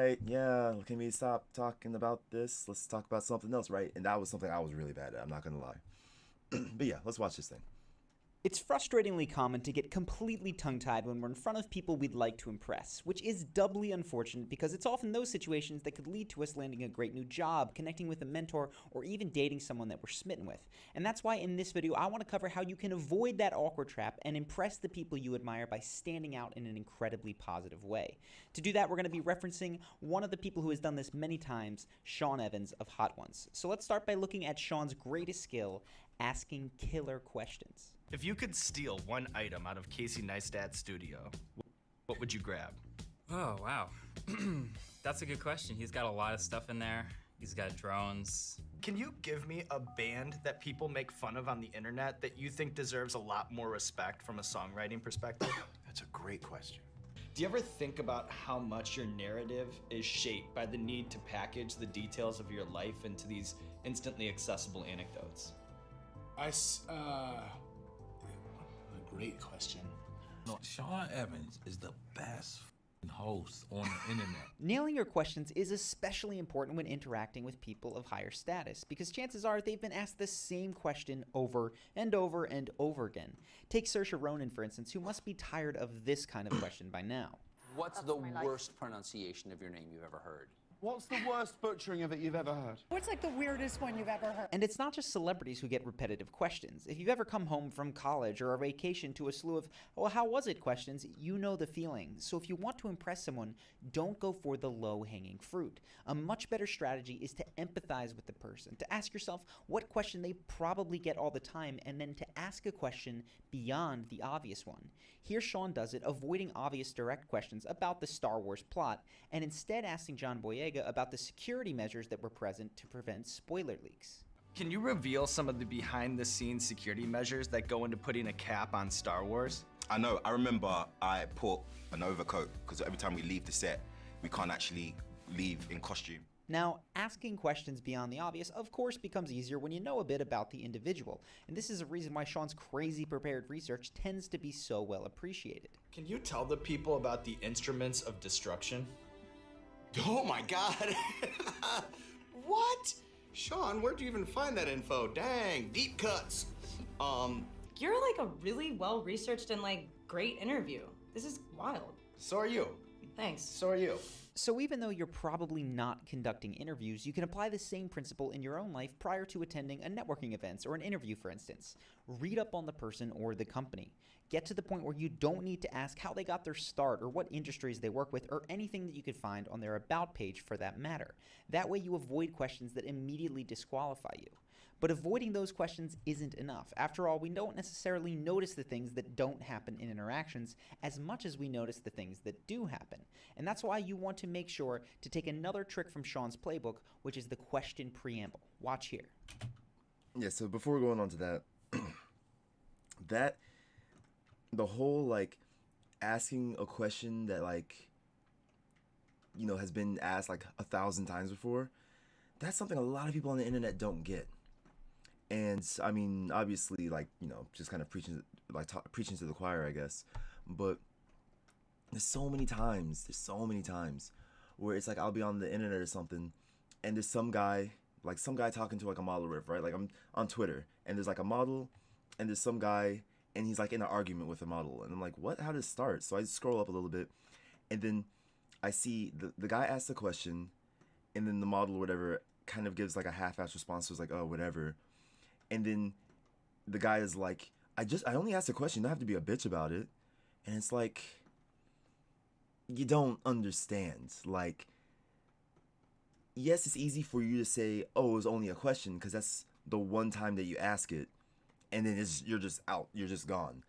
right, yeah, can we stop talking about this? Let's talk about something else, right? And that was something I was really bad at. I'm not gonna lie. But yeah, let's watch this thing. It's frustratingly common to get completely tongue-tied when we're in front of people we'd like to impress, which is doubly unfortunate because it's often those situations that could lead to us landing a great new job, connecting with a mentor, or even dating someone that we're smitten with. And that's why in this video I want to cover how you can avoid that awkward trap and impress the people you admire by standing out in an incredibly positive way. To do that, we're going to be referencing one of the people who has done this many times, Sean Evans of Hot Ones. So let's start by looking at Sean's greatest skill, asking killer questions. If you could steal one item out of Casey Neistat's studio, what would you grab? Oh, wow. That's a good question. He's got a lot of stuff in there. He's got drones. Can you give me a band that people make fun of on the internet that you think deserves a lot more respect from a songwriting perspective? That's a great question. Do you ever think about how much your narrative is shaped by the need to package the details of your life into these instantly accessible anecdotes? A great question. No, Sean Evans is the best host on the internet. Nailing your questions is especially important when interacting with people of higher status, because chances are they've been asked the same question over and over and over again. Take Saoirse Ronan, for instance, who must be tired of this kind of question by now. What's the worst pronunciation of your name you've ever heard? What's the worst butchering of it you've ever heard? What's like the weirdest one you've ever heard? And it's not just celebrities who get repetitive questions. If you've ever come home from college or a vacation to a slew of, well, how was it questions, you know the feeling. So if you want to impress someone, don't go for the low-hanging fruit. A much better strategy is to empathize with the person, to ask yourself what question they probably get all the time, and then to ask a question beyond the obvious one. Here Sean does it, avoiding obvious direct questions about the Star Wars plot, and instead asking John Boyega about the security measures that were present to prevent spoiler leaks. Can you reveal some of the behind-the-scenes security measures that go into putting a cap on Star Wars? I know, I remember I put an overcoat because every time we leave the set, we can't actually leave in costume. Now, asking questions beyond the obvious, of course, becomes easier when you know a bit about the individual, and this is a reason why Sean's crazy prepared research tends to be so well appreciated. Can you tell the people about the instruments of destruction? Oh my God. What? Sean, where'd you even find that info? Dang, deep cuts. You're like a really well-researched and like great interview. This is wild. So are you. Thanks. So are you. So even though you're probably not conducting interviews, you can apply the same principle in your own life prior to attending a networking event or an interview, for instance. Read up on the person or the company. Get to the point where you don't need to ask how they got their start or what industries they work with or anything that you could find on their About page for that matter. That way you avoid questions that immediately disqualify you. But avoiding those questions isn't enough. After all, we don't necessarily notice the things that don't happen in interactions as much as we notice the things that do happen. And that's why you want to make sure to take another trick from Sean's playbook, which is the question preamble. Watch here. Yeah, so before going on to that, the whole, like, asking a question that, like, you know, has been asked, like, 1,000 times before, that's something a lot of people on the internet don't get. And, I mean, obviously, like, you know, just kind of preaching to the choir, I guess. But there's so many times where it's like I'll be on the internet or something, and there's some guy talking to, like, a model riff, right? Like, I'm on Twitter, and there's, like, a model, and there's some guy, and he's, like, in an argument with a model. And I'm like, what? How did it start? So I scroll up a little bit, and then I see the guy asks a question, and then the model or whatever kind of gives, like, a half-assed response. So it's like, oh, whatever. And then the guy is like, I only asked a question. You don't have to be a bitch about it. And it's like, you don't understand. Like, yes, it's easy for you to say, oh, it was only a question, because that's the one time that you ask it. And then you're just out. You're just gone.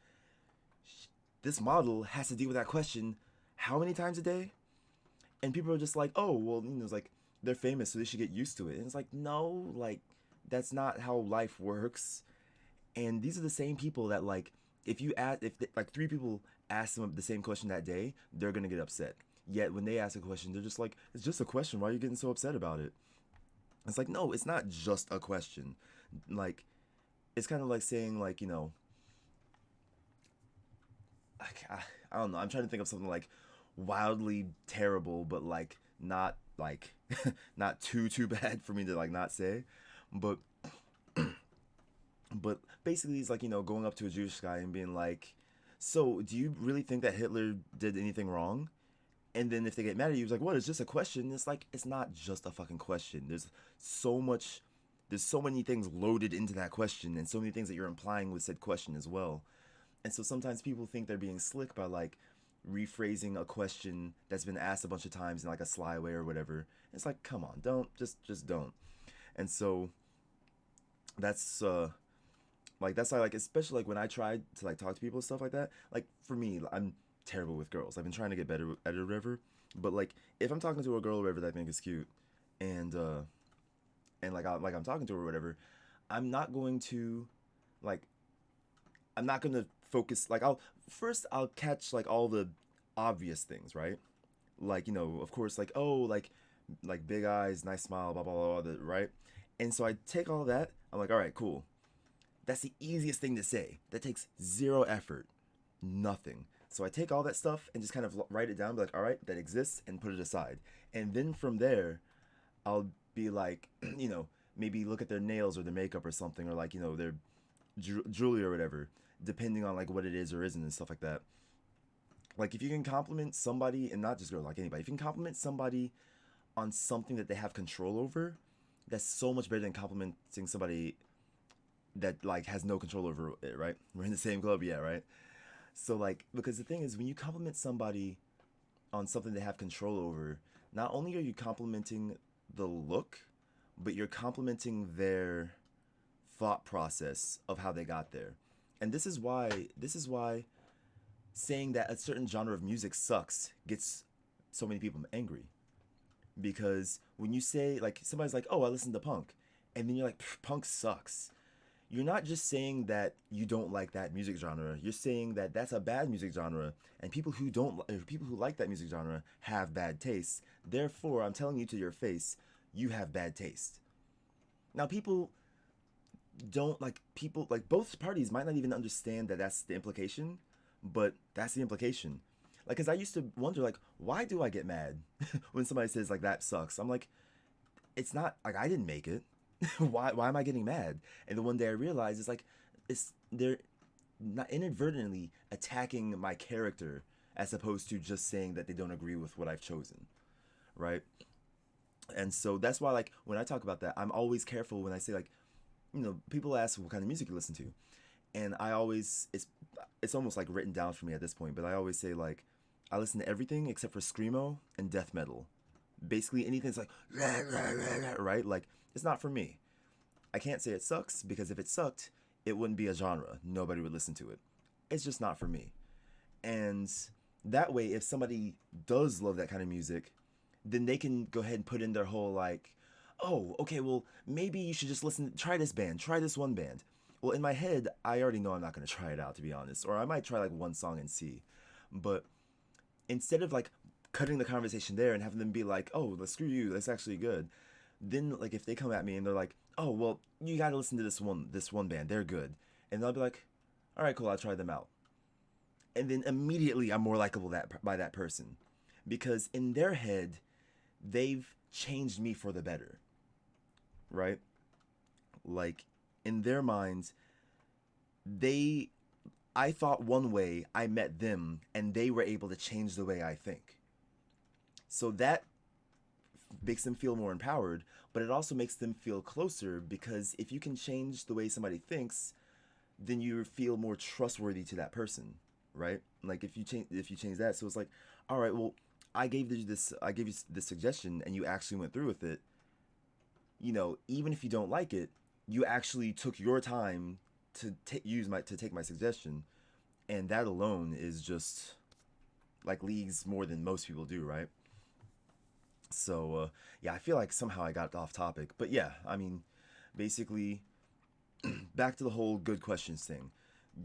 This model has to deal with that question how many times a day? And people are just like, oh, well, you know, it's like, they're famous, so they should get used to it. And it's like, no, like, that's not how life works. And these are the same people that, like, if like 3 people ask them the same question that day, they're gonna get upset. Yet when they ask a question, they're just like, it's just a question. Why are you getting so upset about it? It's like, no, it's not just a question. Like, it's kind of like saying, like, you know, I don't know. I'm trying to think of something like wildly terrible, but like not like not too bad for me to like not say, but but basically it's like, you know, going up to a Jewish guy and being like, so do you really think that Hitler did anything wrong? And then if they get mad at you, it's like, what? It's just a question. It's like, it's not just a fucking question. So much, there's so many things loaded into that question, and so many things that you're implying with said question as well. And so sometimes people think they're being slick by like rephrasing a question that's been asked a bunch of times in like a sly way or whatever. It's like, come on, don't, just don't. And so that's like that's why, like, especially like when I try to like talk to people and stuff like that. Like for me, I'm terrible with girls. I've been trying to get better at it or whatever. But like if I'm talking to a girl or whatever that I think is cute, and like I'm talking to her or whatever, I'm not going to like I'm not gonna focus. Like I'll catch like all the obvious things, right? Like, you know, of course, like, oh, like big eyes, nice smile, blah blah blah, right? And so I take all that. I'm like, all right, cool. That's the easiest thing to say. That takes zero effort, nothing. So I take all that stuff and just kind of write it down, be like, all right, that exists, and put it aside. And then from there, I'll be like, you know, maybe look at their nails or their makeup or something, or like, you know, their jewelry or whatever, depending on like what it is or isn't and stuff like that. Like if you can compliment somebody, and not just girls, like anybody, if you can compliment somebody on something that they have control over, that's so much better than complimenting somebody that like has no control over it, right? We're in the same club, yeah, right? So like, because the thing is, when you compliment somebody on something they have control over, not only are you complimenting the look, but you're complimenting their thought process of how they got there. And this is why saying that a certain genre of music sucks gets so many people angry. Because when you say, like, somebody's like, oh, I listen to punk, and then you're like, punk sucks, you're not just saying that you don't like that music genre. You're saying that that's a bad music genre, and people who like that music genre have bad taste. Therefore, I'm telling you to your face, you have bad taste. Now, people both parties might not even understand that that's the implication, but that's the implication. Like, cause I used to wonder, like, why do I get mad when somebody says like that sucks? I'm like, it's not like I didn't make it. why am I getting mad? And the one day I realized it's like they're not inadvertently attacking my character as opposed to just saying that they don't agree with what I've chosen, right? And so that's why, like, when I talk about that, I'm always careful when I say, like, you know, people ask what kind of music you listen to, and I always it's almost like written down for me at this point, but I always say, like, I listen to everything except for screamo and death metal. Basically anything that's like rah, rah, rah, rah, right? Like, it's not for me. I can't say it sucks, because if it sucked, it wouldn't be a genre. Nobody would listen to it. It's just not for me. And that way, if somebody does love that kind of music, then they can go ahead and put in their whole, like, oh, okay, well, maybe you should just try this band, try this one band. Well, in my head, I already know I'm not going to try it out, to be honest. Or I might try like one song and see. But instead of like cutting the conversation there and having them be like, oh, screw you, that's actually good. Then, like, if they come at me and they're like, oh, well, you got to listen to this one band, they're good. And I'll be like, all right, cool, I'll try them out. And then immediately I'm more likable by that person. Because in their head, they've changed me for the better. Right? Like, in their minds, I thought one way, I met them, and they were able to change the way I think. So that makes them feel more empowered, but it also makes them feel closer, because if you can change the way somebody thinks, then you feel more trustworthy to that person, right? Like, if you change that, so it's like, all right, well, I gave you this suggestion, and you actually went through with it. You know, even if you don't like it, you actually took your time to take my suggestion, and that alone is just like leagues more than most people do, right? So yeah, I feel like somehow I got off topic, but yeah, I mean, basically, back to the whole good questions thing.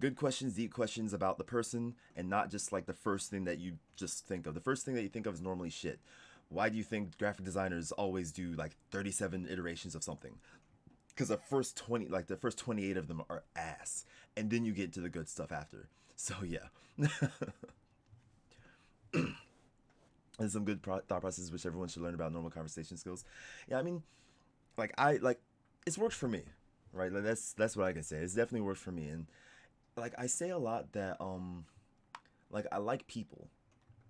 Good questions, deep questions about the person, and not just like the first thing that you just think of. The first thing that you think of is normally shit. Why do you think graphic designers always do like 37 iterations of something? Because the first 28 of them are ass, and then you get to the good stuff after. So yeah. and some good thought processes which everyone should learn about normal conversation skills. Yeah, I mean, like it's worked for me, right? Like that's what I can say. It's definitely worked for me, and like I say a lot that like I like people,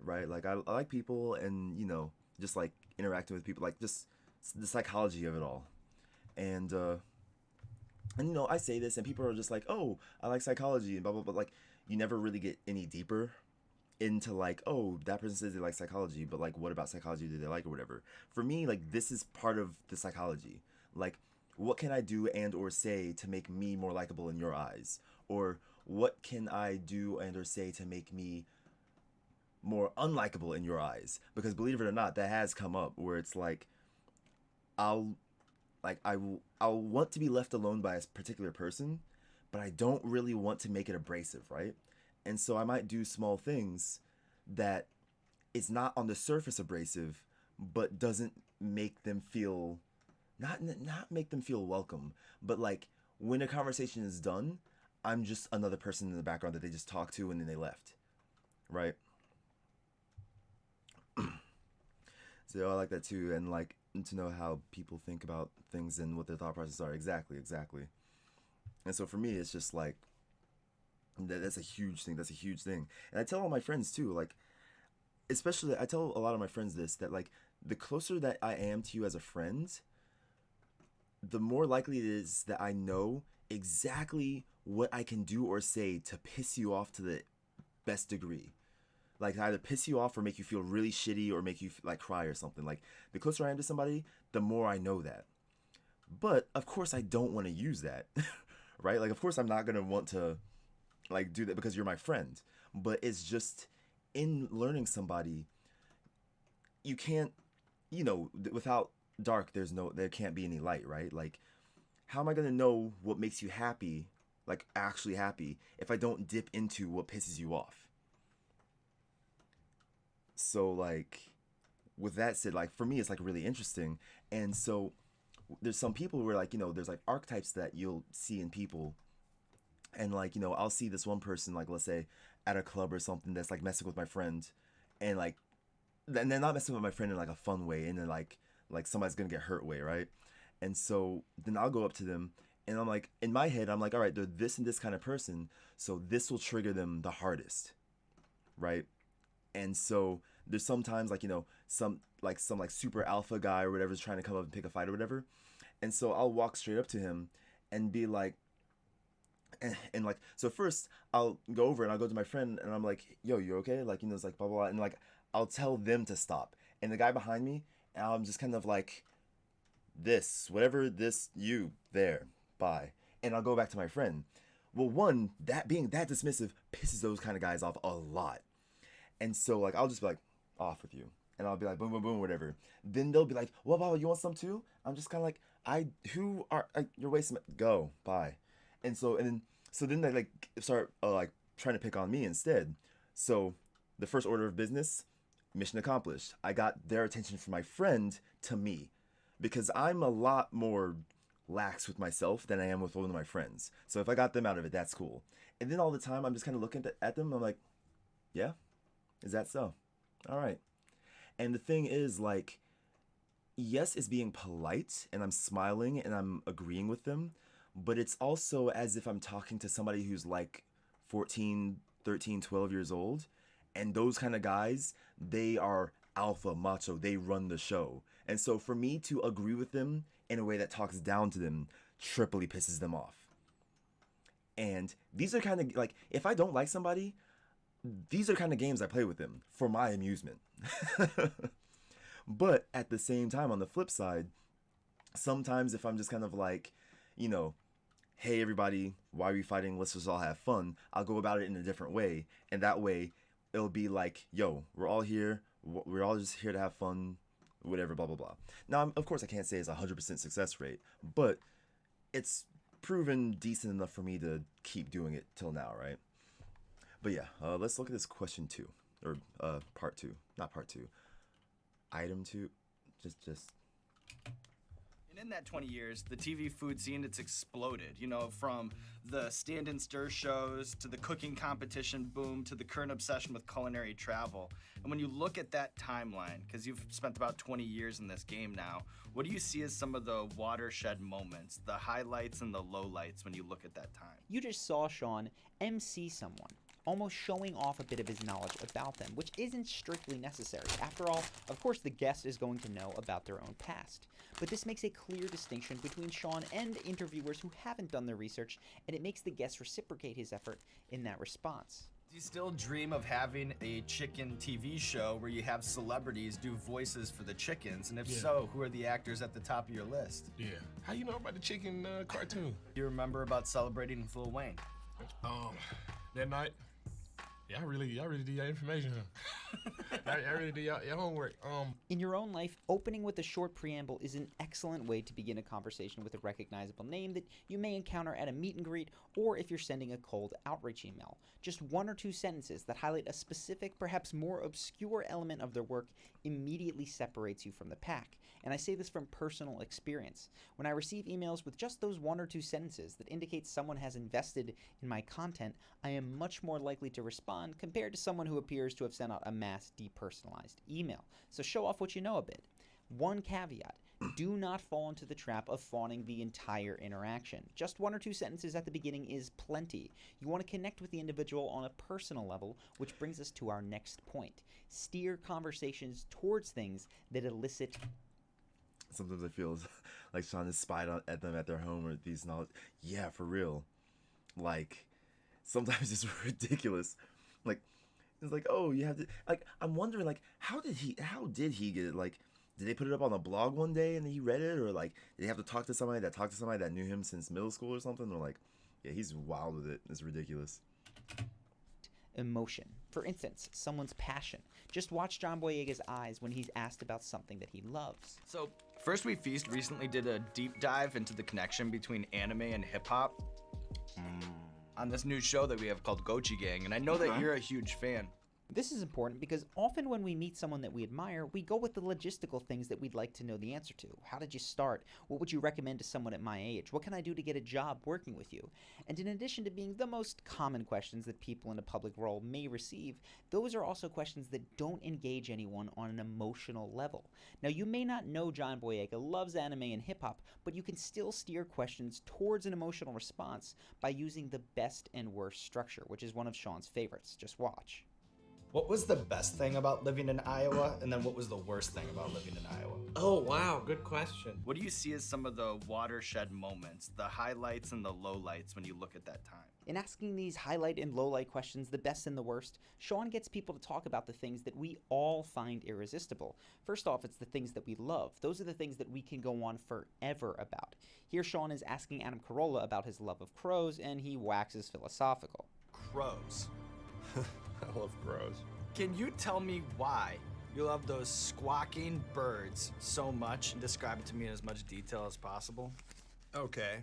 right? Like I like people, and just like interacting with people, like just the psychology of it all, and I say this, and people are just like, oh, I like psychology and blah blah, but like you never really get any deeper into like, oh, that person says they like psychology, but like what about psychology do they like or whatever. For me, like this is part of the psychology. Like what can I do and or say to make me more likable in your eyes? Or what can I do and or say to make me more unlikable in your eyes? Because believe it or not, that has come up where it's like I'll I'll want to be left alone by a particular person, but I don't really want to make it abrasive, right? And so I might do small things that is not on the surface abrasive, but doesn't make them feel not make them feel welcome, but like when a conversation is done, I'm just another person in the background that they just talked to and then they left, right? So I like that too, and like to know how people think about things and what their thought processes are. Exactly, exactly. And so for me, it's just like that's a huge thing. That's a huge thing. And I tell all my friends too, like especially I tell a lot of my friends this, that like the closer that I am to you as a friend, the more likely it is that I know exactly what I can do or say to piss you off to the best degree. Like either piss you off or make you feel really shitty or make you like cry or something. Like the closer I am to somebody, the more I know that. But of course I don't want to use that. Right? Like of course I'm not going to want to like do that because you're my friend. But it's just in learning somebody, you can't, without dark there can't be any light, right? Like how am I going to know what makes you happy, like actually happy, if I don't dip into what pisses you off? So like with that said, like for me it's like really interesting. And so there's some people where like there's like archetypes that you'll see in people, and like I'll see this one person, like let's say at a club or something, that's like messing with my friend, and like and they're not messing with my friend in like a fun way, and then like somebody's gonna get hurt way, right? And so then I'll go up to them, and I'm like, in my head I'm like, all right, they're this and this kind of person, so this will trigger them the hardest, right? And so there's sometimes like some like super alpha guy or whatever is trying to come up and pick a fight or whatever, and so I'll walk straight up to him and be like, and like so first I'll go over and I'll go to my friend and I'm like, yo, you okay? Like it's like blah blah blah, and like I'll tell them to stop, and the guy behind me, and I'm just kind of like, this whatever, this you there, bye, and I'll go back to my friend. Well, one, that being that dismissive pisses those kind of guys off a lot. And so like I'll just be like, off with you. And I'll be like boom boom boom whatever. Then they'll be like, well, Baba, you want some too? I'm just kind of like, you're wasting go, bye. And then they like start like trying to pick on me instead. So the first order of business, mission accomplished. I got their attention from my friend to me, because I'm a lot more lax with myself than I am with one of my friends. So if I got them out of it, that's cool. And then all the time I'm just kind of looking at them. I'm like, yeah, is that so? All right. And the thing is, like, yes, it's being polite and I'm smiling and I'm agreeing with them, but it's also as if I'm talking to somebody who's like 14, 13, 12 years old. And those kind of guys, they are alpha, macho, they run the show. And so for me to agree with them in a way that talks down to them triply pisses them off. And these are kind of like, if I don't like somebody, these are kind of games I play with them for my amusement. But at the same time, on the flip side, sometimes if I'm just kind of like, hey everybody, why are we fighting? Let's just all have fun. I'll go about it in a different way. And that way it'll be like, yo, we're all here. We're all just here to have fun, whatever, blah, blah, blah. Now, of course, I can't say it's a 100% success rate, but it's proven decent enough for me to keep doing it till now, right? But yeah, let's look at this question 2, or part 2, not part 2. Item 2, just And in that 20 years, the TV food scene, it's exploded. You know, from the stand and stir shows to the cooking competition boom to the current obsession with culinary travel. And when you look at that timeline, because you've spent about 20 years in this game now, what do you see as some of the watershed moments, the highlights and the lowlights when you look at that time? You just saw Sean MC someone, almost showing off a bit of his knowledge about them, which isn't strictly necessary. After all, of course the guest is going to know about their own past. But this makes a clear distinction between Sean and interviewers who haven't done their research, and it makes the guest reciprocate his effort in that response. Do you still dream of having a chicken TV show where you have celebrities do voices for the chickens? And if so, who are the actors at the top of your list? Yeah. How you know about the chicken cartoon? Do you remember about celebrating with Lil Wayne? That night, y'all really did your information, huh? y'all really did your homework. In your own life, opening with a short preamble is an excellent way to begin a conversation with a recognizable name that you may encounter at a meet and greet, or if you're sending a cold outreach email. Just 1 or 2 sentences that highlight a specific, perhaps more obscure element of their work immediately separates you from the pack. And I say this from personal experience. When I receive emails with just those 1 or 2 sentences that indicate someone has invested in my content, I am much more likely to respond compared to someone who appears to have sent out a mass depersonalized email. So show off what you know a bit. One caveat: do not fall into the trap of fawning the entire interaction. Just 1 or 2 sentences at the beginning is plenty. You want to connect with the individual on a personal level, which brings us to our next point. Steer conversations towards things that elicit. Sometimes I feel like Sean is spied at them at their home or these knowledge. Yeah, for real. Like, sometimes it's ridiculous. Like, it's like, oh, you have to, like, I'm wondering, like, how did he get it? Like, did they put it up on a blog one day and he read it? Or, like, did he have to talk to somebody that knew him since middle school or something? Or, like, yeah, he's wild with it. It's ridiculous. Emotion. For instance, someone's passion. Just watch John Boyega's eyes when he's asked about something that he loves. So, First We Feast recently did a deep dive into the connection between anime and hip-hop on this new show that we have called Gochi Gang, and I know that you're a huge fan. This is important because often when we meet someone that we admire, we go with the logistical things that we'd like to know the answer to. How did you start? What would you recommend to someone at my age? What can I do to get a job working with you? And in addition to being the most common questions that people in a public role may receive, those are also questions that don't engage anyone on an emotional level. Now, you may not know John Boyega loves anime and hip-hop, but you can still steer questions towards an emotional response by using the best and worst structure, which is one of Sean's favorites. Just watch. What was the best thing about living in Iowa, and then what was the worst thing about living in Iowa? Oh, wow, good question. What do you see as some of the watershed moments, the highlights and the lowlights when you look at that time? In asking these highlight and lowlight questions, the best and the worst, Sean gets people to talk about the things that we all find irresistible. First off, it's the things that we love. Those are the things that we can go on forever about. Here Sean is asking Adam Carolla about his love of crows, and he waxes philosophical. Crows. I love crows. Can you tell me why you love those squawking birds so much and describe it to me in as much detail as possible? Okay.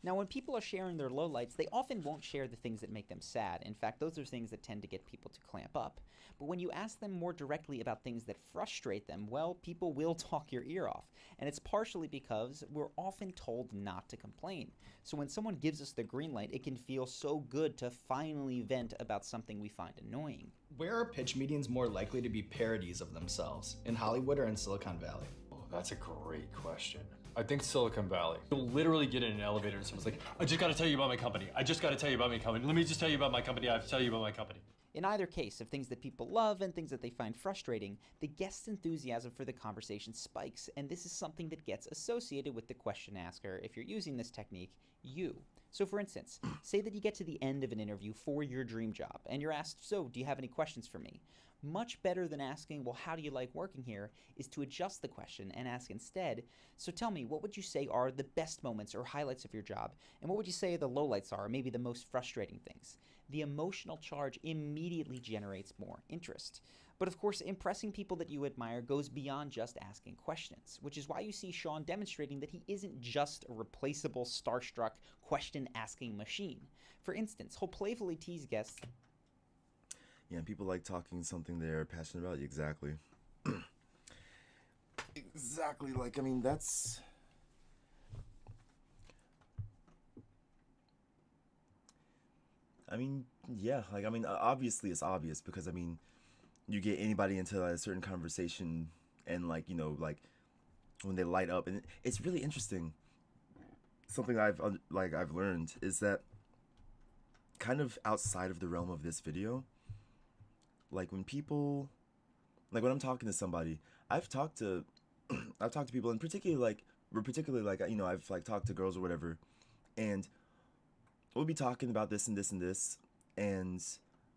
Now, when people are sharing their lowlights, they often won't share the things that make them sad. In fact, those are things that tend to get people to clamp up. But when you ask them more directly about things that frustrate them, well, people will talk your ear off. And it's partially because we're often told not to complain. So when someone gives us the green light, it can feel so good to finally vent about something we find annoying. Where are pitch meetings more likely to be parodies of themselves, in Hollywood or in Silicon Valley? Oh, that's a great question. I think Silicon Valley. You'll literally get in an elevator and someone's like, I just gotta tell you about my company. I just gotta tell you about my company. Let me just tell you about my company. I have to tell you about my company. In either case, of things that people love and things that they find frustrating, the guest's enthusiasm for the conversation spikes, and this is something that gets associated with the question asker, if you're using this technique, you. So for instance, say that you get to the end of an interview for your dream job, and you're asked, so, do you have any questions for me? Much better than asking, well, how do you like working here, is to adjust the question and ask instead, so tell me, what would you say are the best moments or highlights of your job, and what would you say the lowlights are, or maybe the most frustrating things? The emotional charge immediately generates more interest. But of course, impressing people that you admire goes beyond just asking questions, which is why you see Sean demonstrating that he isn't just a replaceable, starstruck, question-asking machine. For instance, he'll playfully tease guests. Yeah, and people like talking something they're passionate about. Exactly. Exactly. Like, I mean, that's I mean, yeah, like, I mean, obviously it's obvious because, I mean, you get anybody into like, a certain conversation and, like, you know, like, when they light up, and it's really interesting. Something I've learned is that kind of outside of the realm of this video, like, when people, like, when I'm talking to somebody, I've talked to, I've talked to people, and particularly, like, you know, I've, like, talked to girls or whatever, and we'll be talking about this and this and this, and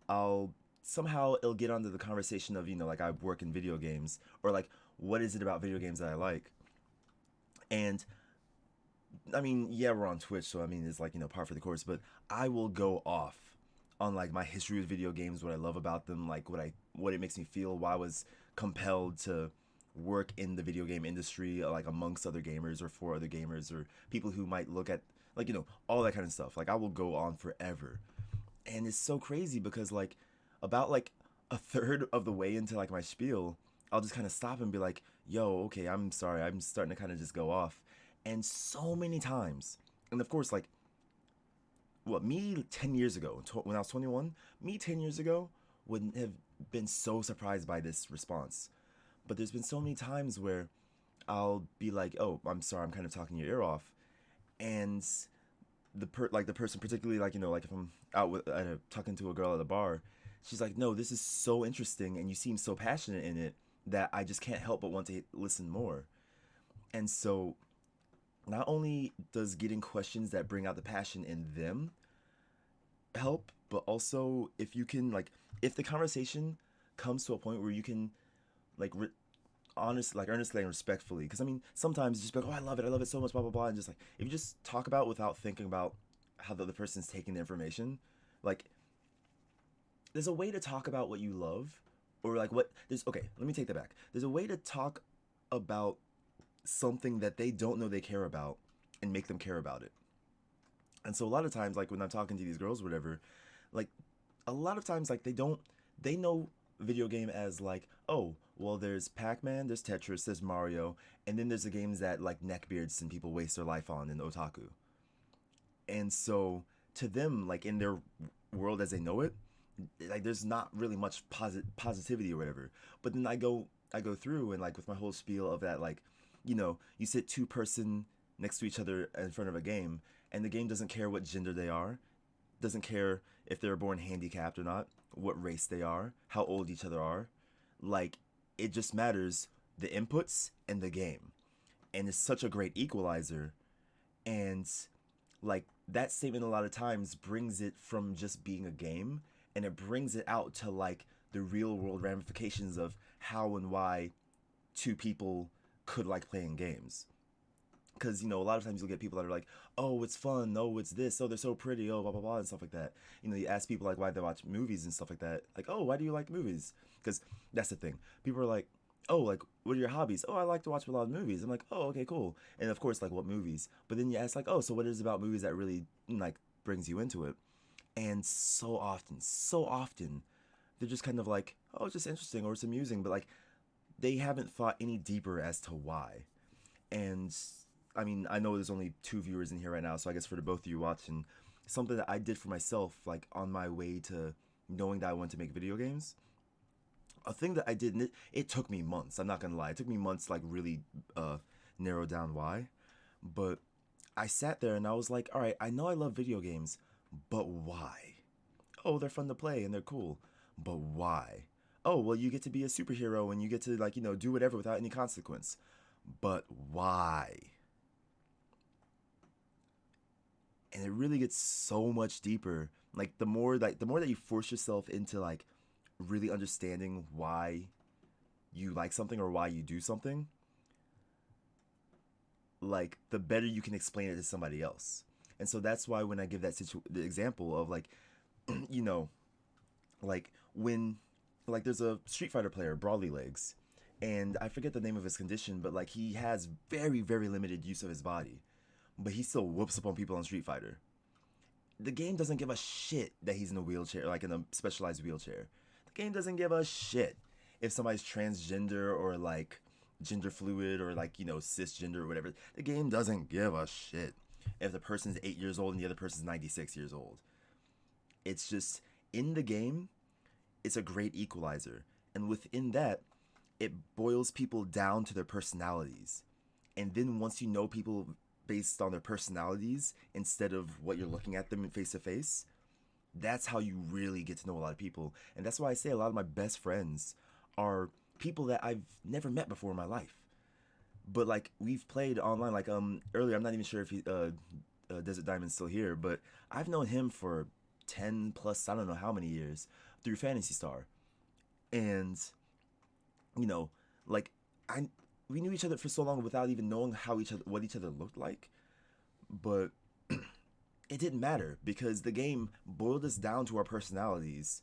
it'll get onto the conversation of, you know, like, I work in video games, or, like, what is it about video games that I like? And I mean, yeah, we're on Twitch, so I mean, it's like, you know, par for the course, but I will go off on, like, my history with video games, what I love about them, like, what it makes me feel, why I was compelled to work in the video game industry, like, amongst other gamers or for other gamers or people who might look at, like, you know, all that kind of stuff. Like, I will go on forever. And it's so crazy because, like, about, like, a third of the way into, like, my spiel, I'll just kind of stop and be like, yo, okay, I'm sorry, I'm starting to kind of just go off. And so many times, and of course, like, me 10 years ago, when I was 21, me 10 years ago wouldn't have been so surprised by this response. But there's been so many times where I'll be like, oh, I'm sorry, I'm kind of talking your ear off. And the person, particularly, like, you know, like, if I'm out with talking to a girl at a bar, she's like, no, this is so interesting and you seem so passionate in it that I just can't help but want to listen more. And so not only does getting questions that bring out the passion in them help, but also if you can, like, if the conversation comes to a point where you can, like, earnestly and respectfully, because I mean, sometimes just be like, oh, I love it so much, blah blah blah, and just, like, if you just talk about without thinking about how the other person's taking the information, like, there's a way to talk about what you love, or, like, okay, let me take that back. There's a way to talk about something that they don't know they care about and make them care about it. And so a lot of times, like, when I'm talking to these girls or whatever, like, a lot of times, like, they know video game as, like, oh, well, there's Pac-Man, there's Tetris, there's Mario, and then there's the games that, like, neckbeards and people waste their life on in otaku. And so to them, like, in their world as they know it, like, there's not really much positivity or whatever. But then I go through and, like, with my whole spiel of that, like, you know, you sit two person next to each other in front of a game, and the game doesn't care what gender they are, doesn't care if they were born handicapped or not, what race they are, how old each other are. Like, it just matters the inputs and the game. And it's such a great equalizer. And, like, that statement a lot of times brings it from just being a game, and it brings it out to, like, the real world ramifications of how and why two people could like playing games. Because, you know, a lot of times you'll get people that are like, oh, it's fun, oh, it's this, oh, they're so pretty, oh, blah, blah, blah, and stuff like that. You know, you ask people, like, why they watch movies and stuff like that. Like, oh, why do you like movies? Because that's the thing. People are like, oh, like, what are your hobbies? Oh, I like to watch a lot of movies. I'm like, oh, okay, cool. And, of course, like, what movies? But then you ask, like, oh, so what is it about movies that really, like, brings you into it? And so often, they're just kind of like, oh, it's just interesting or it's amusing. But, like, they haven't thought any deeper as to why. And I mean, I know there's only 2 viewers in here right now, so I guess for the both of you watching, something that I did for myself, like, on my way to knowing that I wanted to make video games, a thing that I did, and it took me months, I'm not gonna lie, it took me months to, like, really narrow down why, but I sat there and I was like, alright, I know I love video games, but why? Oh, they're fun to play and they're cool, but why? Oh, well, you get to be a superhero and you get to, like, you know, do whatever without any consequence. But why? And it really gets so much deeper. Like, the more that you force yourself into, like, really understanding why you like something or why you do something, like, the better you can explain it to somebody else. And so that's why when I give that the example of, like, you know, like, when, like, there's a Street Fighter player, Broadly Legs, and I forget the name of his condition, but, like, he has very, very limited use of his body, but he still whoops up on people on Street Fighter. The game doesn't give a shit that he's in a wheelchair, like, in a specialized wheelchair. The game doesn't give a shit if somebody's transgender or, like, gender fluid or, like, you know, cisgender or whatever. The game doesn't give a shit if the person's 8 years old and the other person's 96 years old. It's just in the game, it's a great equalizer. And within that, it boils people down to their personalities. And then once you know people based on their personalities instead of what you're looking at them face to face, that's how you really get to know a lot of people. And that's why I say a lot of my best friends are people that I've never met before in my life. But like we've played online, like earlier, I'm not even sure if Desert Diamond's still here, but I've known him for 10 plus, I don't know how many years, through Fantasy Star. And you know, like we knew each other for so long without even knowing what each other looked like. But it didn't matter because the game boiled us down to our personalities.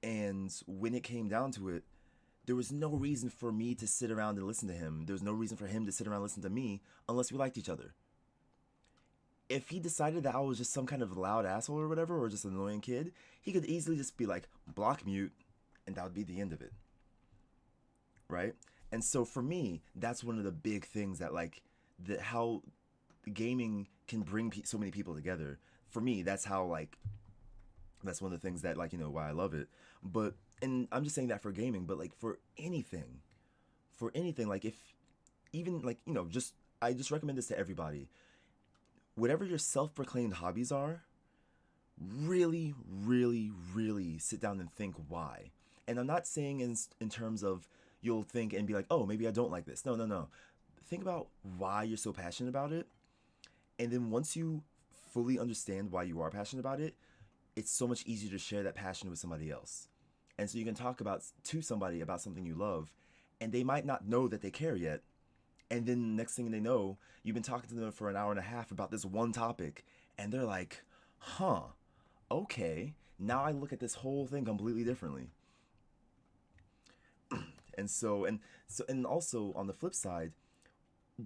And when it came down to it, there was no reason for me to sit around and listen to him. There was no reason for him to sit around and listen to me unless we liked each other. If he decided that I was just some kind of loud asshole or whatever, or just an annoying kid, he could easily just be like, block mute, and that would be the end of it. Right? And so for me, that's one of the big things that like, how gaming can bring so many people together. For me, that's how like, that's one of the things that like, you know, why I love it. But, and I'm just saying that for gaming, but like for anything, like if, even like, you know, I just recommend this to everybody. Whatever your self-proclaimed hobbies are, really, really, really sit down and think why. And I'm not saying in terms of you'll think and be like, oh, maybe I don't like this. No. Think about why you're so passionate about it. And then once you fully understand why you are passionate about it, it's so much easier to share that passion with somebody else. And so you can talk to somebody about something you love, and they might not know that they care yet. And then next thing they know, you've been talking to them for an hour and a half about this one topic, and they're like, huh, okay, now I look at this whole thing completely differently. And also on the flip side,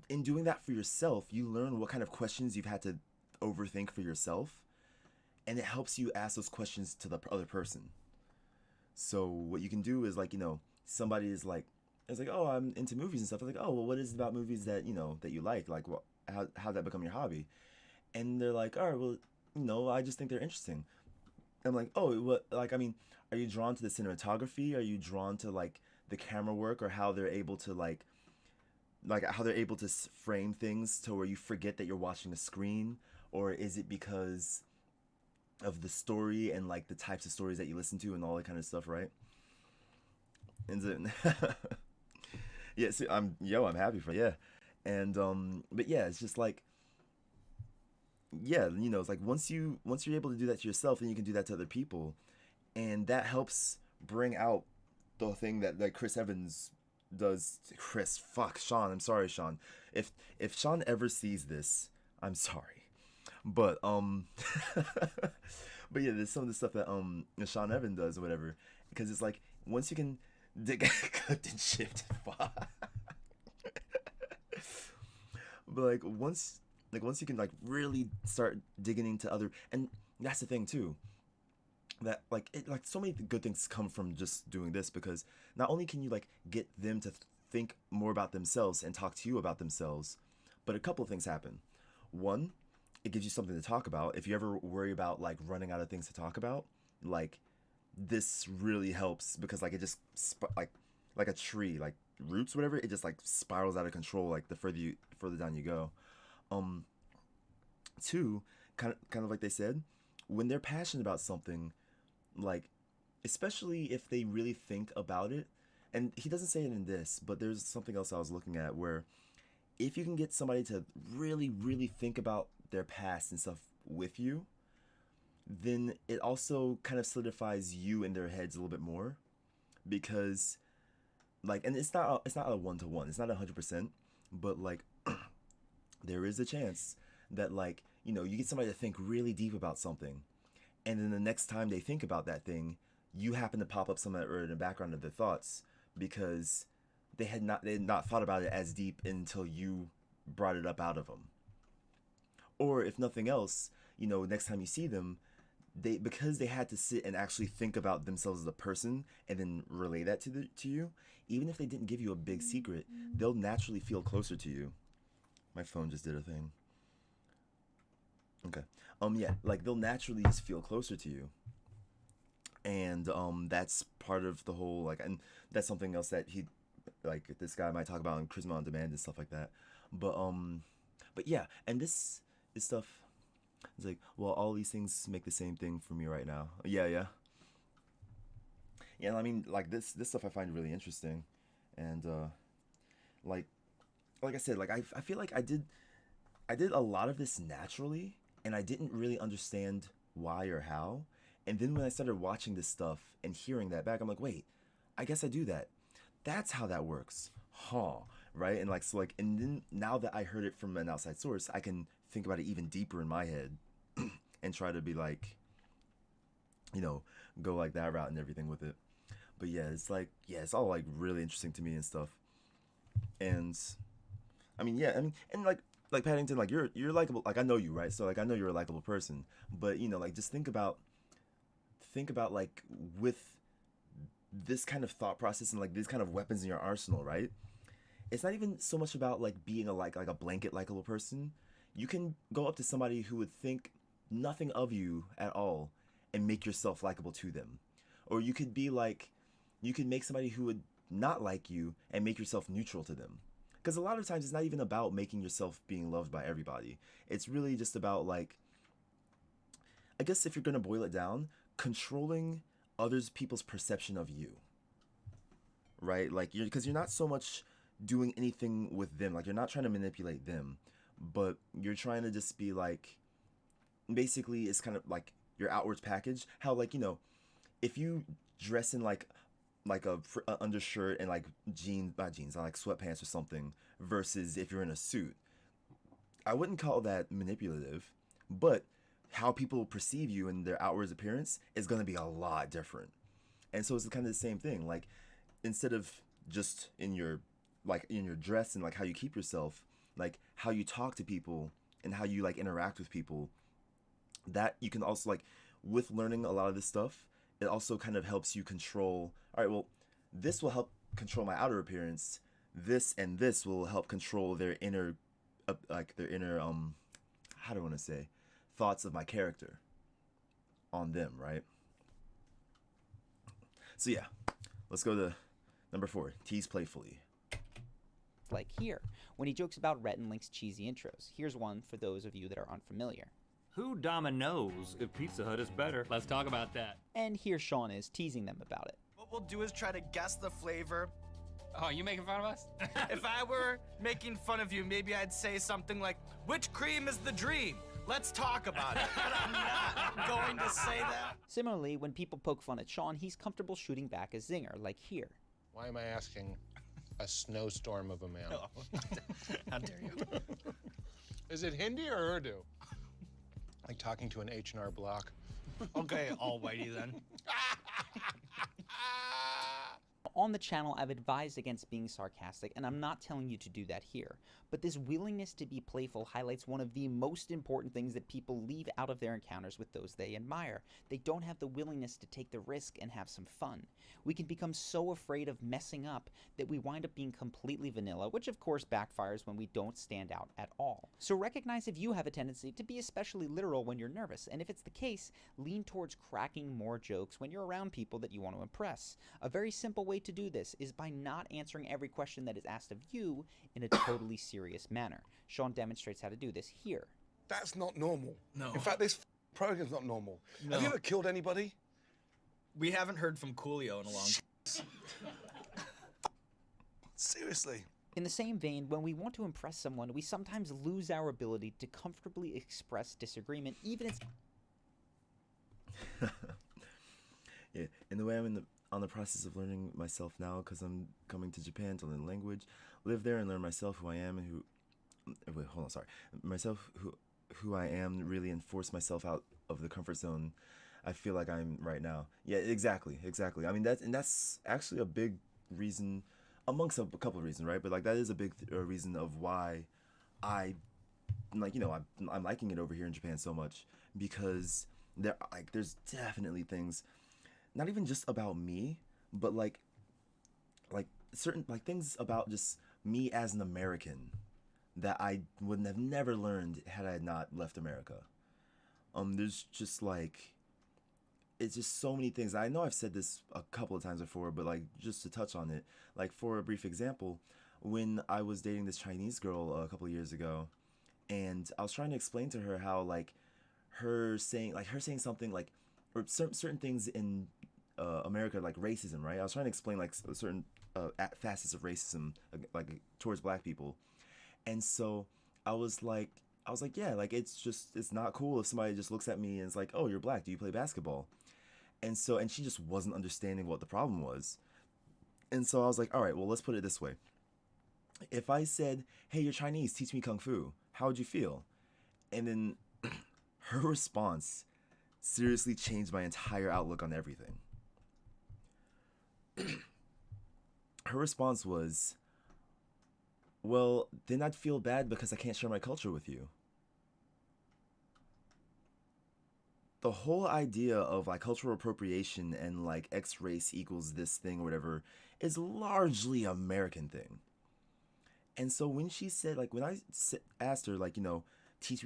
in doing that for yourself, you learn what kind of questions you've had to overthink for yourself, and it helps you ask those questions to the other person. So what you can do is like, you know, somebody is like, it's like, oh, I'm into movies and stuff. I'm like, oh, well, what is it about movies that, you know, that you like? Like, how'd that become your hobby? And they're like, all right, well, you know, I just think they're interesting. I'm like, oh, what, like, I mean, are you drawn to the cinematography? Are you drawn to like the camera work, or how they're able to like how they're able to frame things to where you forget that you're watching a screen? Or is it because of the story and like the types of stories that you listen to and all that kind of stuff, right? And then yeah, see, I'm happy for, yeah. And but yeah, it's just like, yeah, you know, it's like once you're able to do that to yourself, then you can do that to other people, and that helps bring out the thing that Chris Evans does. Sean, I'm sorry, Sean. If Sean ever sees this, I'm sorry, but but yeah, there's some of the stuff that Sean Evans does or whatever, because it's like once you can clipped and shift but like once you can like really start digging into other, and that's the thing too, that like so many good things come from just doing this, because not only can you like get them to think more about themselves and talk to you about themselves, but a couple of things happen. One, it gives you something to talk about. If you ever worry about like running out of things to talk about, like this really helps, because like it just like a tree, like roots, whatever, it just like spirals out of control like the further down you go. Two, kind of like they said, when they're passionate about something, like especially if they really think about it, and he doesn't say it in this, but there's something else I was looking at where if you can get somebody to really, really think about their past and stuff with you, then it also kind of solidifies you in their heads a little bit more, because like, and it's not a one-to-one, it's not 100%, but like there is a chance that like, you know, you get somebody to think really deep about something, and then the next time they think about that thing, you happen to pop up somewhere in the background of their thoughts, because they had not thought about it as deep until you brought it up out of them. Or if nothing else, you know, next time you see them, because they had to sit and actually think about themselves as a person and then relay that to you, even if they didn't give you a big secret, they'll naturally feel closer to you. My phone just did a thing. Okay. Yeah, like they'll naturally just feel closer to you. And that's part of the whole like, and that's something else that he, like this guy might talk about in Charisma on Demand and stuff like that. But yeah, and this is stuff. It's like, well, all these things make the same thing for me right now. Yeah, yeah. Yeah, I mean, like this stuff I find really interesting, and like like I said, like I feel like I did a lot of this naturally, and I didn't really understand why or how. And then when I started watching this stuff and hearing that back, I'm like, wait, I guess I do that. That's how that works. Huh. Right? And like, so like, and then now that I heard it from an outside source, I can think about it even deeper in my head and try to be like, you know, go like that route and everything with it. But yeah, it's like, yeah, it's all like really interesting to me and stuff. And I mean, yeah, I mean, and like Paddington, like you're likable. Like I know you, right? So like I know you're a likable person. But you know, like just think about like with this kind of thought process and like these kind of weapons in your arsenal, right? It's not even so much about like being like a blanket likable person. You can go up to somebody who would think nothing of you at all and make yourself likable to them. Or you could be like, you could make somebody who would not like you and make yourself neutral to them. Because a lot of times it's not even about making yourself being loved by everybody. It's really just about like, I guess if you're gonna boil it down, controlling others people's perception of you. Right? Like because you're not so much doing anything with them. Like you're not trying to manipulate them, but you're trying to just be like, basically it's kind of like your outwards package. How like, you know, if you dress in like a undershirt and like not jeans, like sweatpants or something, versus if you're in a suit, I wouldn't call that manipulative, but how people perceive you and their outwards appearance is going to be a lot different. And so it's kind of the same thing. Like instead of just in your dress and like how you keep yourself, like how you talk to people and how you like interact with people, that you can also like, with learning a lot of this stuff, it also kind of helps you control, all right, well, this will help control my outer appearance. This and this will help control their inner, how do I want to say, thoughts of my character on them, right? So yeah, let's go to number 4, tease playfully. Like here, when he jokes about Rhett and Link's cheesy intros. Here's one for those of you that are unfamiliar. Who knows if Pizza Hut is better? Let's talk about that. And here Sean is teasing them about it. What we'll do is try to guess the flavor. Oh, you making fun of us? If I were making fun of you, maybe I'd say something like, which cream is the dream? Let's talk about it. But I'm not going to say that. Similarly, when people poke fun at Sean, he's comfortable shooting back a zinger, like here. Why am I asking a snowstorm of a man? Oh, how dare you? Is it Hindi or Urdu? Like talking to an H&R Block. Okay, alrighty then. On the channel, I've advised against being sarcastic, and I'm not telling you to do that here. But this willingness to be playful highlights one of the most important things that people leave out of their encounters with those they admire. They don't have the willingness to take the risk and have some fun. We can become so afraid of messing up that we wind up being completely vanilla, which of course backfires when we don't stand out at all. So recognize if you have a tendency to be especially literal when you're nervous, and if it's the case, lean towards cracking more jokes when you're around people that you want to impress. A very simple way to do this is by not answering every question that is asked of you in a totally serious manner. Sean demonstrates how to do this here. That's not normal. No. In fact, this program's not normal. No. Have you ever killed anybody? We haven't heard from Coolio in a long time. Seriously. In the same vein, when we want to impress someone, we sometimes lose our ability to comfortably express disagreement, even if... Yeah, in the way I'm on the process of learning myself now, because I'm coming to Japan to learn language, live there and learn myself, who I am, and who I am, really enforce myself out of the comfort zone I feel like I'm right now. Yeah, exactly. I mean, that's actually a big reason, amongst a couple of reasons, right? But like that is a big reason of why I'm liking it over here in Japan so much, because there's definitely things, not even just about me, but like certain things about just me as an American that I would have never learned had I not left America. There's just like, it's just so many things. I know I've said this a couple of times before, but like just to touch on it, like for a brief example, when I was dating this Chinese girl a couple of years ago, and I was trying to explain to her how like her saying something like, or certain things in America, like racism, right? I was trying to explain like certain facets of racism, like towards black people, and so I was like, yeah, like it's not cool if somebody just looks at me and is like, oh, you're black, do you play basketball? And she just wasn't understanding what the problem was. And so I was like, all right, well, let's put it this way. If I said, hey, you're Chinese, teach me kung fu, how would you feel? And then her response seriously changed my entire outlook on everything. Her response was, well, then I'd feel bad because I can't share my culture with you. The whole idea of like cultural appropriation and like X race equals this thing or whatever is largely American thing. And so when she said, like, when I asked her, like, teach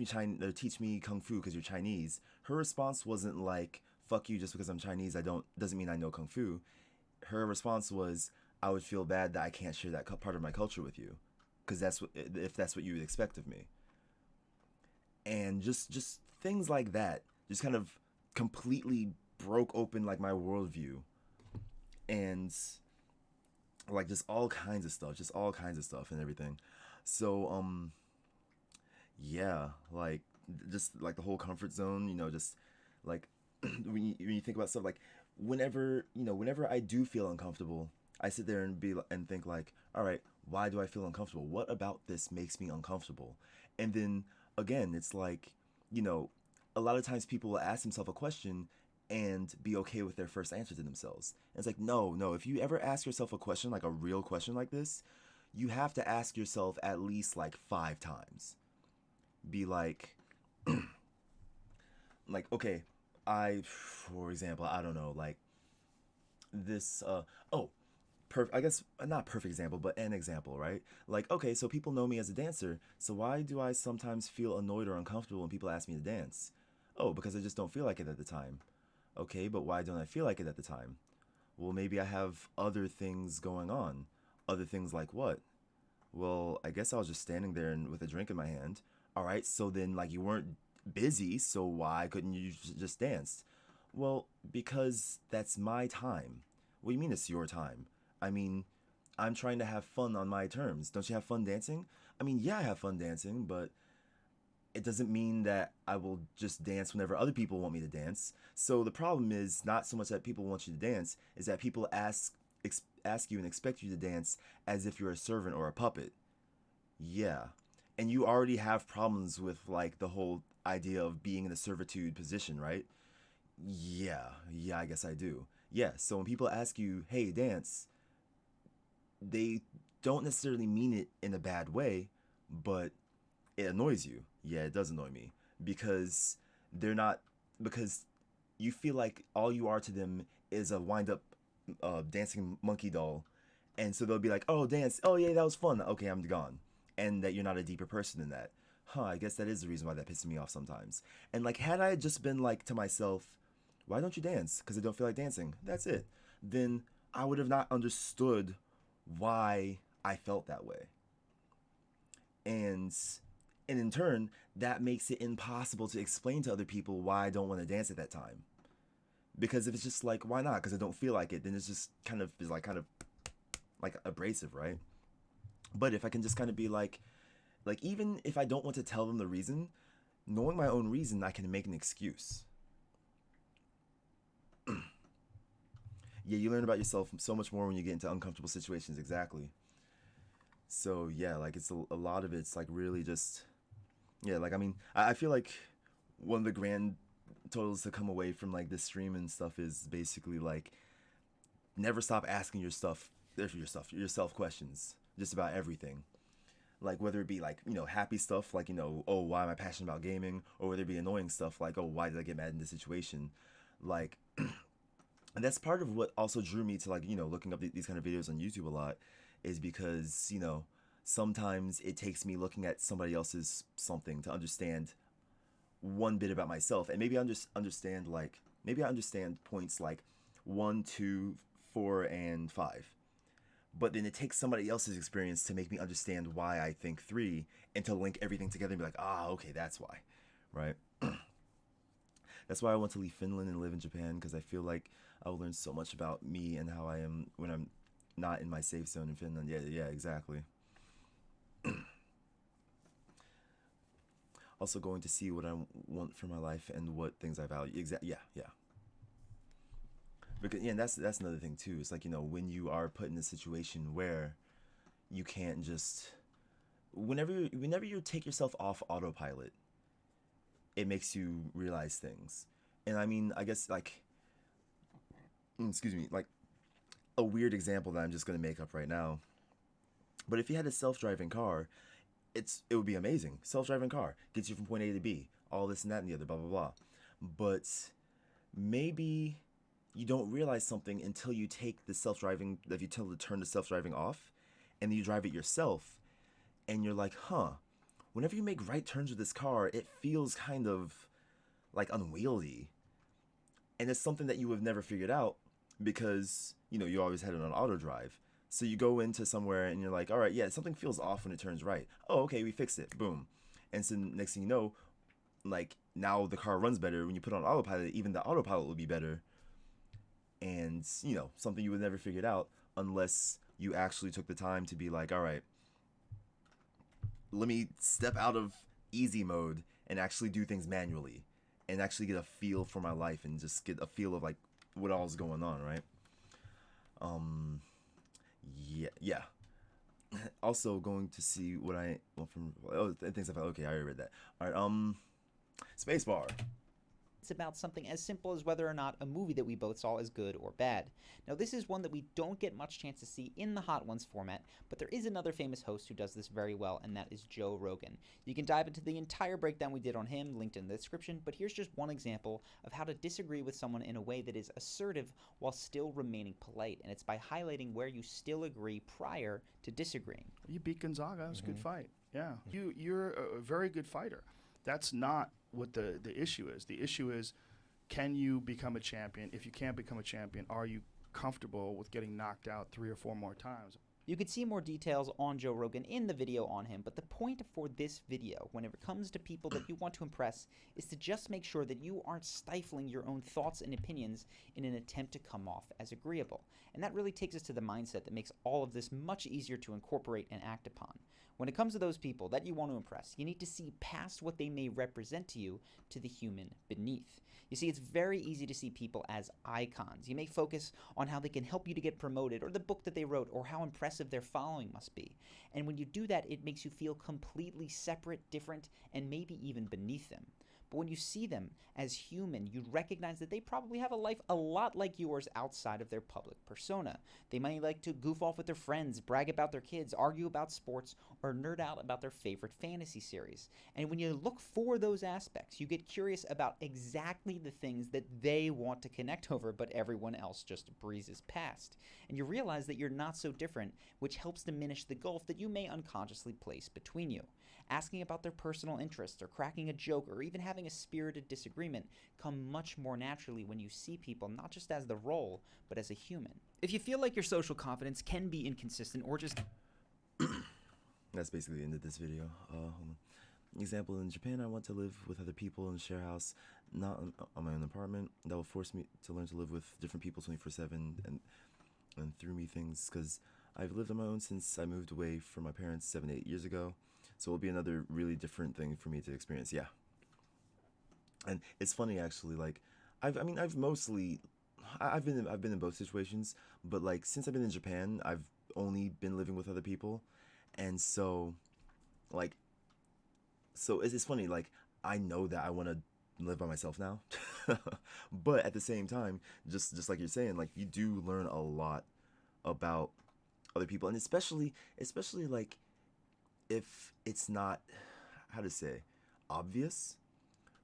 me kung fu because you're Chinese, her response wasn't like, fuck you, just because I'm Chinese, doesn't mean I know kung fu. Her response was, I would feel bad that I can't share that part of my culture with you, because if that's what you would expect of me. And just things like that just kind of completely broke open like my worldview, and like just all kinds of stuff and everything. So yeah, like just like the whole comfort zone, just like when you think about stuff, like whenever I do feel uncomfortable, I sit there and think like, all right, why do I feel uncomfortable? What about this makes me uncomfortable? And then again, it's like, a lot of times people will ask themselves a question and be okay with their first answer to themselves. And it's like, no, if you ever ask yourself a question, like a real question like this, you have to ask yourself at least like 5 times. Be like, like, okay, for example, I don't know, like this, I guess not perfect example, but an example, right? Like, okay, so people know me as a dancer, so why do I sometimes feel annoyed or uncomfortable when people ask me to dance? Oh, because I just don't feel like it at the time. Okay, but why don't I feel like it at the time? Well, maybe I have other things going on. Other things like what? Well, I guess I was just standing there and with a drink in my hand. All right, so then like you weren't busy, so why couldn't you just dance? Well, because that's my time. What do you mean it's your time? I mean, I'm trying to have fun on my terms. Don't you have fun dancing? I mean, yeah, I have fun dancing, but it doesn't mean that I will just dance whenever other people want me to dance. So the problem is not so much that people want you to dance, is that people ask you and expect you to dance as if you're a servant or a puppet. Yeah. And you already have problems with like the whole idea of being in a servitude position, right? Yeah, I guess I do. Yeah, so when people ask you, hey, dance, they don't necessarily mean it in a bad way, but it annoys you. Yeah, it does annoy me because because you feel like all you are to them is a wind up dancing monkey doll. And so they'll be like, oh, dance. Oh, yeah, that was fun. Okay, I'm gone. And that you're not a deeper person than that. I guess that is the reason why that pisses me off sometimes. And like, had I just been like to myself, why don't you dance? Because I don't feel like dancing. That's it. Then I would have not understood why I felt that way. And in turn, that makes it impossible to explain to other people why I don't want to dance at that time. Because if it's just like, why not? Because I don't feel like it, then it's just kind of like abrasive, right? But if I can just kind of be like even if I don't want to tell them the reason, knowing my own reason, I can make an excuse. Yeah, you learn about yourself so much more when you get into uncomfortable situations, exactly. So yeah, like it's a lot of it's like really just, yeah, like I mean, I feel like one of the grand totals to come away from like this stream and stuff is basically like never stop asking yourself questions just about everything. Like whether it be like, happy stuff like, oh, why am I passionate about gaming? Or whether it be annoying stuff like, oh, why did I get mad in this situation? Like, and that's part of what also drew me to like, looking up these kind of videos on YouTube a lot, is because, sometimes it takes me looking at somebody else's something to understand one bit about myself, and maybe I just understand like maybe I understand points like 1, 2, 4, and 5. But then it takes somebody else's experience to make me understand why I think 3 and to link everything together and be like, ah, okay, that's why, right? That's why I want to leave Finland and live in Japan, because I feel like I'll learn so much about me and how I am when I'm not in my safe zone in Finland. Yeah, exactly. Also going to see what I want for my life and what things I value. Yeah. Because yeah, that's another thing too. It's like, you know, when you are put in a situation where you can't just whenever you take yourself off autopilot, it makes you realize things. And I mean, I guess like excuse me, like a weird example that I'm just going to make up right now. But if you had a self-driving car, it would be amazing. Self-driving car gets you from point A to B, all this and that and the other, blah blah blah. But maybe you don't realize something until you take the self-driving, if you tell to turn the self-driving off, and then you drive it yourself, and you're like, huh, whenever you make right turns with this car, it feels kind of like unwieldy. And it's something that you have never figured out because, you know, you always had it on auto drive. So you go into somewhere and you're like, all right, yeah, something feels off when it turns right. Oh, okay, we fixed it. Boom. And so next thing you know, like now the car runs better. When you put on autopilot, even the autopilot will be better. And, you know, something you would never figured out unless you actually took the time to be like, all right, let me step out of easy mode and actually do things manually and actually get a feel for my life and just get a feel of like what all's going on, right? Yeah. Also going to see what I want from things I felt okay, I already read that. All right, Spacebar. It's about something as simple as whether or not a movie that we both saw is good or bad. Now, this is one that we don't get much chance to see in the Hot Ones format, but there is another famous host who does this very well, and that is Joe Rogan. You can dive into the entire breakdown we did on him, linked in the description, but here's just one example of how to disagree with someone in a way that is assertive while still remaining polite, and it's by highlighting where you still agree prior to disagreeing. You beat Gonzaga. It was a good fight. Yeah. You're a very good fighter. That's not what the issue is. The issue is, can you become a champion? If you can't become a champion, are you comfortable with getting knocked out 3 or 4 more times? You could see more details on Joe Rogan in the video on him, but the point for this video, whenever it comes to people that you want to impress, is to just make sure that you aren't stifling your own thoughts and opinions in an attempt to come off as agreeable. And that really takes us to the mindset that makes all of this much easier to incorporate and act upon. When it comes to those people that you want to impress, you need to see past what they may represent to you to the human beneath. You see, it's very easy to see people as icons. You may focus on how they can help you to get promoted, or the book that they wrote, or how impressive their following must be. And when you do that, it makes you feel completely separate, different, and maybe even beneath them. But when you see them as human, you recognize that they probably have a life a lot like yours outside of their public persona. They might like to goof off with their friends, brag about their kids, argue about sports, or nerd out about their favorite fantasy series. And when you look for those aspects, you get curious about exactly the things that they want to connect over, but everyone else just breezes past. And you realize that you're not so different, which helps diminish the gulf that you may unconsciously place between you. Asking about their personal interests, or cracking a joke, or even having a spirited disagreement come much more naturally when you see people not just as the role, but as a human. If you feel like your social confidence can be inconsistent or just... That's basically the end of this video. Example, in Japan, I want to live with other people in a share house, not on my own apartment. That will force me to learn to live with different people 24/7 and through me things, because I've lived on my own since I moved away from my parents 7 to 8 years ago. So it'll be another really different thing for me to experience. Yeah. And it's funny actually, like I've been in both situations, but like since I've been in Japan, I've only been living with other people. And so it's funny, like I know that I want to live by myself now. But at the same time, just like you're saying, like you do learn a lot about other people, and especially like if it's not, how to say, obvious,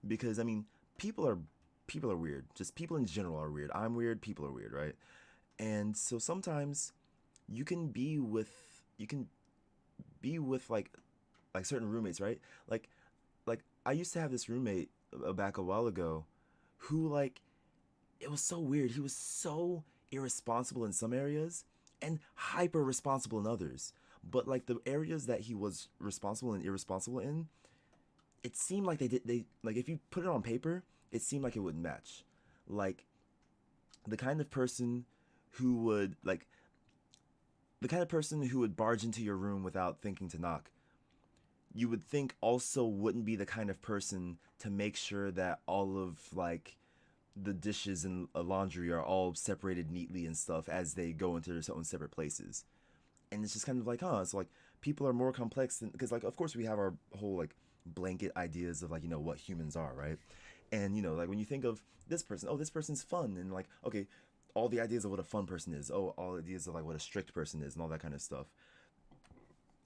because I mean people are weird. Just people in general are weird. I'm weird, people are weird, right? And so sometimes you can be with like certain roommates, right? Like I used to have this roommate back a while ago, who like, it was so weird. He was so irresponsible in some areas and hyper responsible in others. But like the areas that he was responsible and irresponsible in, it seemed like they like, if you put it on paper, it seemed like it wouldn't match. Like the kind of person who would like the kind of person who would barge into your room without thinking to knock, you would think also wouldn't be the kind of person to make sure that all of like the dishes and laundry are all separated neatly and stuff as they go into their own separate places. And it's just kind of like, so like people are more complex than, because like of course we have our whole like blanket ideas of like, you know, what humans are, right? And you know, like when you think of this person, oh, this person's fun, and like, okay, all the ideas of what a fun person is, oh, all ideas of like what a strict person is and all that kind of stuff.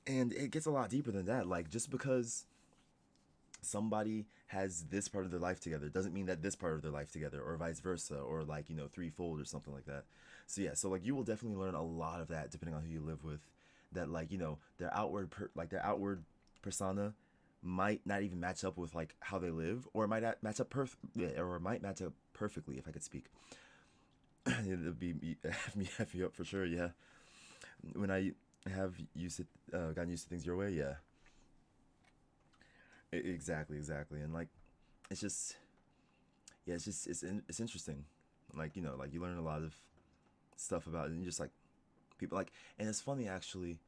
And it gets a lot deeper than that. Like just because somebody has this part of their life together doesn't mean that this part of their life together, or vice versa, or like, you know, threefold or something like that. So yeah, so like you will definitely learn a lot of that depending on who you live with, that like, you know, their outward their outward persona might not even match up with like how they live, or it might not match up or it might match up perfectly, if I could speak. It'd be me F you up for sure. Yeah, when I have gotten used to things your way. Yeah, exactly, and like it's just, yeah, it's interesting. Like, you know, like you learn a lot of stuff about it, and just like people like, and it's funny actually.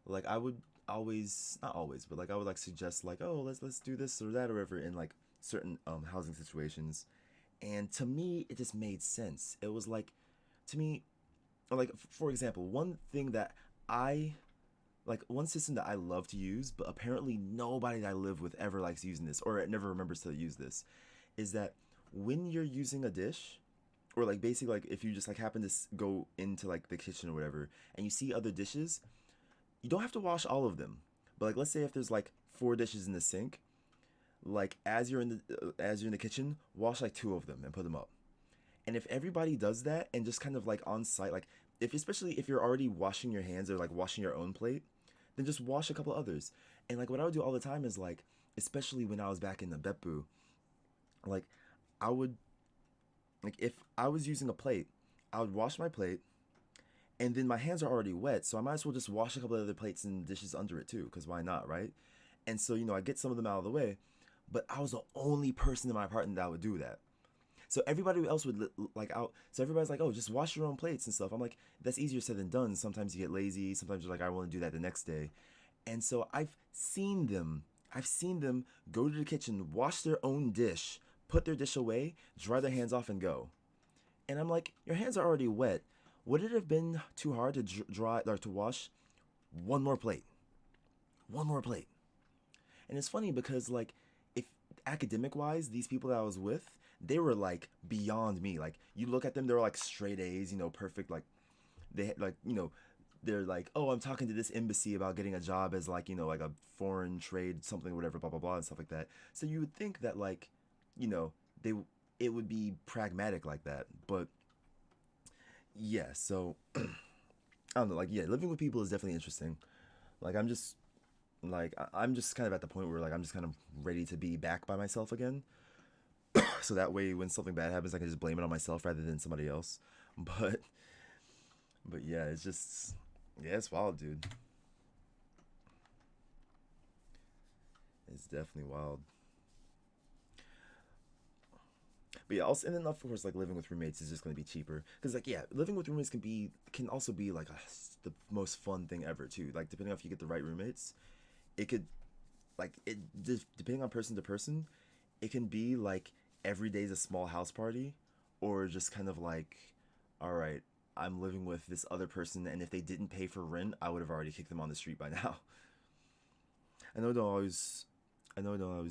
Like I would always, not always, but like I would like suggest like, oh, let's do this or that or whatever in like certain housing situations, and to me it just made sense. It was like, to me, like for example, one thing that I like, one system that I love to use, but apparently nobody that I live with ever likes using this, or never remembers to use this, is that when you're using a dish, or like basically like if you just like happen to go into like the kitchen or whatever, and you see other dishes, you don't have to wash all of them. But like let's say if there's like 4 dishes in the sink, like as you're in the kitchen, wash like 2 of them and put them up. And if everybody does that and just kind of like on site, like if especially if you're already washing your hands or like washing your own plate, then just wash a couple others. And like what I would do all the time is like, especially when I was back in the Beppu, like I would, like if I was using a plate, I would wash my plate, and then my hands are already wet, so I might as well just wash a couple of other plates and dishes under it too, because why not, right? And so, you know, I get some of them out of the way, but I was the only person in my apartment that would do that. So everybody else would like out. So everybody's like, "Oh, just wash your own plates and stuff." I'm like, "That's easier said than done." Sometimes you get lazy. Sometimes you're like, "I want to do that the next day." And so I've seen them. Go to the kitchen, wash their own dish, put their dish away, dry their hands off, and go. And I'm like, "Your hands are already wet. Would it have been too hard to dry or to wash one more plate? One more plate." And it's funny because like, if academic wise, these people that I was with, they were like beyond me. Like you look at them, they're like straight A's, you know, perfect. Like they like, you know, they're like, oh, I'm talking to this embassy about getting a job as like, you know, like a foreign trade something, whatever, blah blah blah, and stuff like that. So you would think that like, you know, it would be pragmatic like that, but yeah. So I don't know. Like yeah, living with people is definitely interesting. Like I'm just kind of at the point where like I'm just kind of ready to be back by myself again. So that way when something bad happens, I can just blame it on myself rather than somebody else. But yeah, it's just, yeah, it's wild, dude. It's definitely wild. But yeah, also, and then of course, like living with roommates is just gonna be cheaper, because like yeah, living with roommates can also be like the most fun thing ever too. Like depending on if you get the right roommates, it could, like it depending on person to person, it can be like every day's a small house party, or just kind of like, all right, I'm living with this other person, and if they didn't pay for rent, I would have already kicked them on the street by now. I know I don't always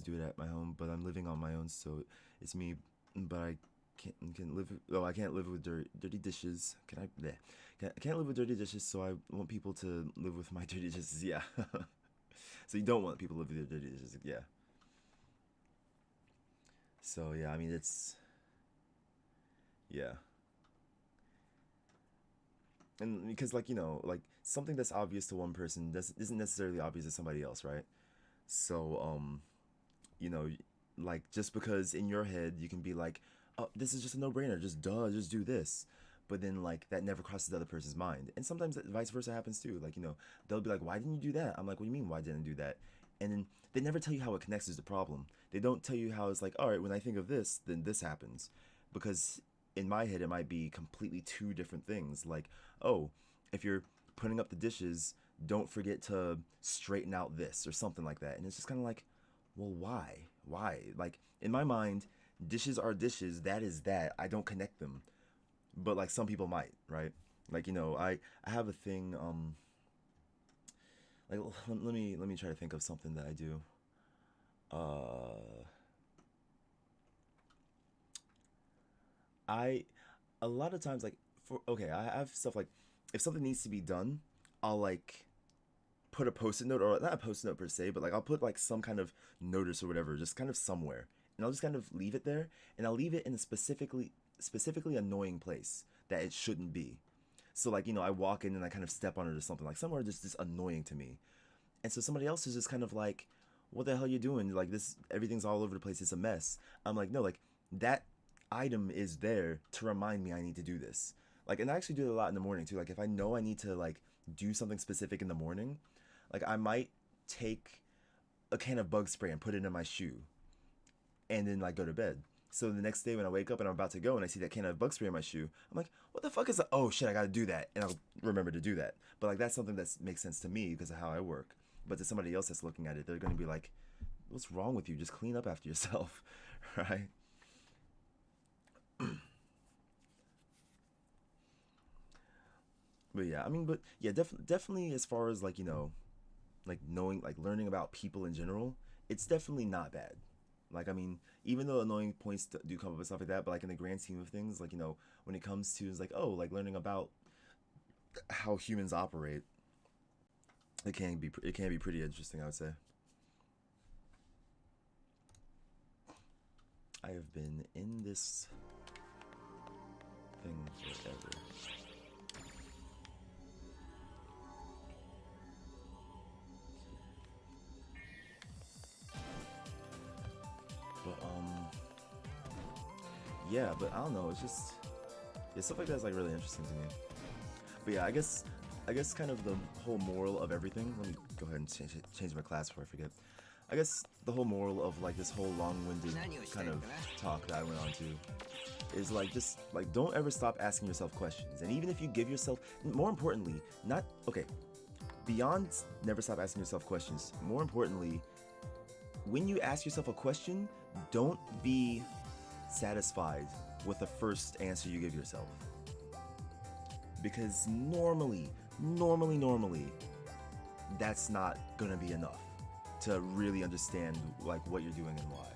do it at my home, but I'm living on my own, so it's me. But I can't live. Oh, I can't live with dirty dishes. Can I? Bleh. I can't live with dirty dishes, so I want people to live with my dirty dishes. Yeah. So you don't want people to live with your dirty dishes. Yeah. So yeah, I mean it's, yeah. And because like, you know, like something that's obvious to one person isn't necessarily obvious to somebody else, right? So you know, like just because in your head you can be like, oh, this is just a no-brainer, just just do this, but then like that never crosses the other person's mind. And sometimes vice versa happens too. Like, you know, they'll be like, why didn't you do that? I'm like, what do you mean why didn't I do that? And then they never tell you how it connects is the problem. They don't tell you how it's like, all right, when I think of this, then this happens. Because in my head, it might be completely two different things. Like, oh, if you're putting up the dishes, don't forget to straighten out this or something like that. And it's just kind of like, well, why? Why? Like, in my mind, dishes are dishes. That is that. I don't connect them. But like some people might, right? Like, you know, I have a thing, like, let me try to think of something that I do. A lot of times, like, I have stuff like, if something needs to be done, I'll like put a post-it note, or not a post-it note per se, but like I'll put like some kind of notice or whatever, just kind of somewhere, and I'll just kind of leave it there, and I'll leave it in a specifically annoying place that it shouldn't be. So like, you know, I walk in and I kind of step on it or something, like somewhere just annoying to me. And so somebody else is just kind of like, what the hell are you doing? Like, this, everything's all over the place. It's a mess. I'm like, no, like that item is there to remind me I need to do this. Like, and I actually do it a lot in the morning too. Like, if I know I need to like do something specific in the morning, like I might take a can of bug spray and put it in my shoe and then like go to bed. So the next day when I wake up and I'm about to go and I see that can of bug spray in my shoe, I'm like, what the fuck is that? Oh shit, I gotta do that. And I'll remember to do that. But like, that's something that makes sense to me because of how I work. But to somebody else that's looking at it, they're gonna be like, what's wrong with you? Just clean up after yourself, right? But yeah, I mean, but yeah, definitely as far as like, you know, like knowing, like learning about people in general, it's definitely not bad. Like, I mean, even though annoying points do come up and stuff like that, but like in the grand scheme of things, like, you know, when it comes to is like, oh, like learning about how humans operate, it can be pretty interesting, I would say. I have been in this thing forever. But yeah, but I don't know, it's just, yeah, stuff like that's like really interesting to me. But yeah, I guess kind of the whole moral of everything, let me go ahead and change my class before I forget. I guess the whole moral of like this whole long-winded kind of talk that I went on to is like, just like, don't ever stop asking yourself questions. And even if you give yourself, more importantly, not, okay, beyond never stop asking yourself questions, more importantly, when you ask yourself a question, don't be satisfied with the first answer you give yourself. Because normally, that's not gonna be enough to really understand like what you're doing and why.